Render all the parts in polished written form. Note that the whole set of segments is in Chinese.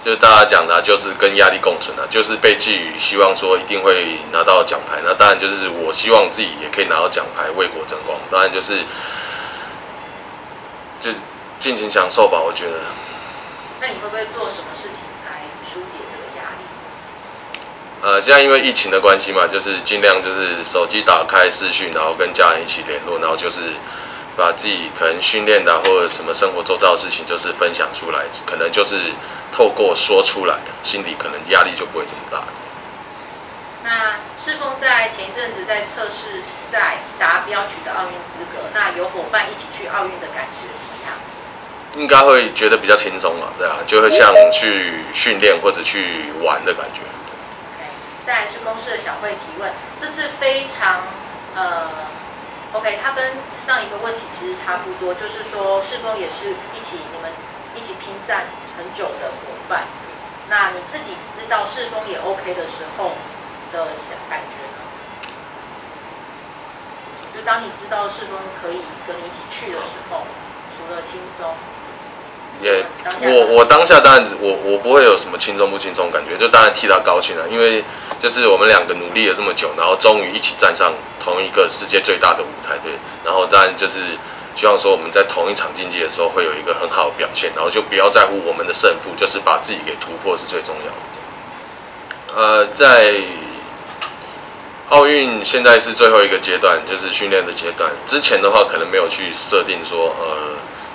就是大家讲的、啊，就是跟压力共存啊，就是被寄予希望说一定会拿到奖牌。那当然就是我希望自己也可以拿到奖牌，为国争光。当然就是尽情享受吧，我觉得。那你会不会做什么事情来疏解这个压力？现在因为疫情的关系嘛，就是尽量就是手机打开视讯，然后跟家人一起联络，然后就是把自己可能训练的、啊、或者什么生活周遭的事情，就是分享出来，可能就是透过说出来，心里可能压力就不会这么大。那世峰在前一阵子在测试赛达标取得奥运资格，那有伙伴一起去奥运的感觉怎么样？应该会觉得比较轻松嘛，对啊，就会像去训练或者去玩的感觉。再来是公司的小慧提问，这次非常OK， 它跟上一个问题其实差不多，就是说世峰也是你们一起拼战很久的伙伴，那你自己知道世峰也 OK 的时候的感觉呢？就当你知道世峰可以跟你一起去的时候，除了轻松。我当下当然我不会有什么轻松不轻松感觉，就当然替他高兴了，因为就是我们两个努力了这么久，然后终于一起站上同一个世界最大的舞台，对，然后当然就是希望说我们在同一场竞技的时候会有一个很好的表现，然后就不要在乎我们的胜负，就是把自己给突破是最重要的。在奥运现在是最后一个阶段，就是训练的阶段，之前的话可能没有去设定说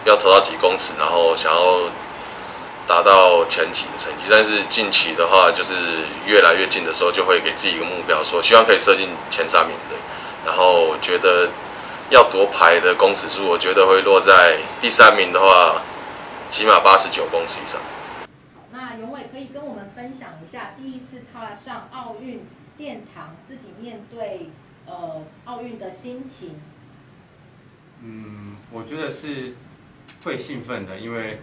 要投到几公尺，然后想要达到前几的成绩。但是近期的话，就是越来越近的时候，就会给自己一个目标，说希望可以射进前3名的。然后觉得要夺牌的公尺数，我觉得会落在第3名的话，起码89公尺以上。好，那永伟可以跟我们分享一下第一次踏上奥运殿堂，自己面对奥运的心情。我觉得是会兴奋的，因为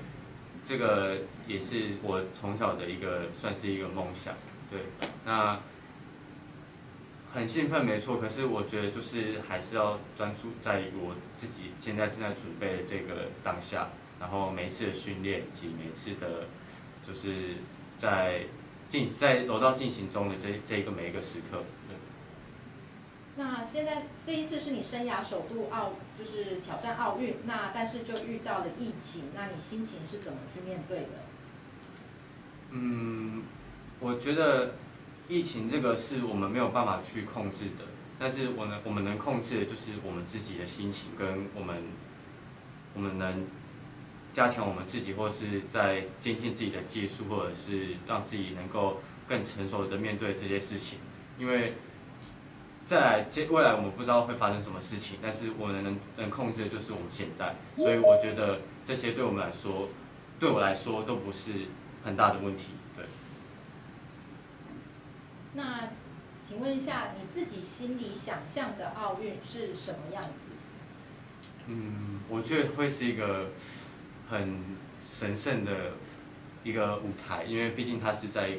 这个也是我从小的算是一个梦想。对，那很兴奋没错，可是我觉得就是还是要专注在我自己现在正在准备的这个当下，然后每一次的训练以及每一次的，就是在柔道进行中的每一个时刻。那现在这一次是你生涯首度就是挑战奥运，那但是就遇到了疫情，那你心情是怎么去面对的？我觉得疫情这个是我们没有办法去控制的，但是我们能控制的就是我们自己的心情，跟我们能加强我们自己，或是在精进自己的技术，或者是让自己能够更成熟的面对这些事情，因为未来我们不知道会发生什么事情，但是我们能控制的就是我们现在，所以我觉得这些对我来说都不是很大的问题。对。那请问一下，你自己心里想象的奥运是什么样子？我觉得会是一个很神圣的一个舞台，因为毕竟它是在一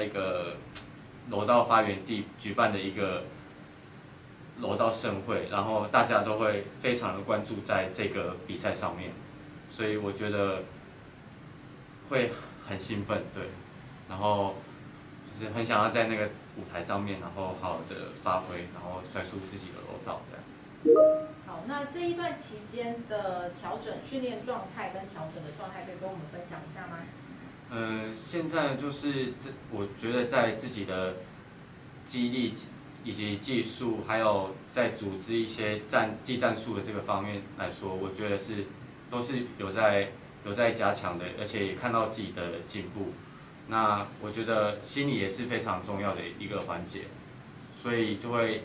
个柔道发源地举办的一个柔道盛会，然后大家都会非常的关注在这个比赛上面，所以我觉得会很兴奋，对，然后就是很想要在那个舞台上面，然后好好的发挥，然后摔出自己的柔道这样。好，那这一段期间的调整训练状态跟调整的状态，可以跟我们分享一下吗？现在就是我觉得在自己的激励以及技术，还有在组织一些技战术的这个方面来说，我觉得都是有在加强的，而且也看到自己的进步。那我觉得心理也是非常重要的一个环节，所以就会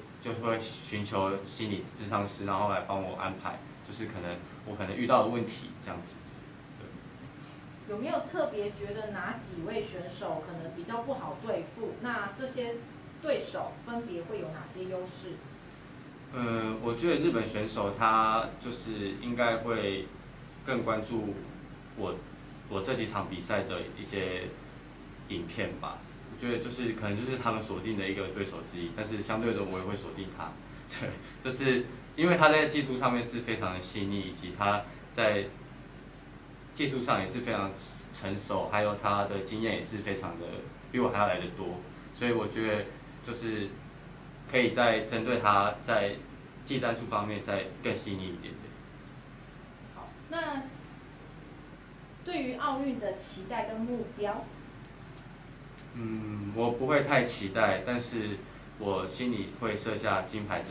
寻求心理咨商师，然后来帮我安排，就是我可能遇到的问题这样子。有没有特别觉得哪几位选手可能比较不好对付？那这些对手分别会有哪些优势？我觉得日本选手他就是应该会更关注我这几场比赛的一些影片吧。我觉得可能就是他们锁定的一个对手之一，但是相对的我也会锁定他。对，就是因为他在技术上面是非常的细腻，以及他在技术上也是非常成熟，还有他的经验也是非常的比我还要来得多，所以我觉得就是可以再针对他在技战术方面再更细腻一点点。好，那对于奥运的期待跟目标？我不会太期待，但是我心里会设下金牌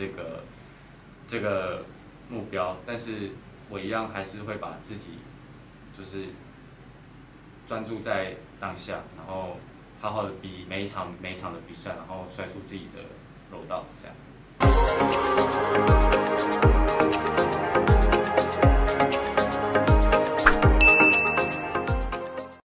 这个目标，但是我一样还是会把自己就是专注在当下，然后好好的比每一场的比赛，然后摔出自己的柔道，这样。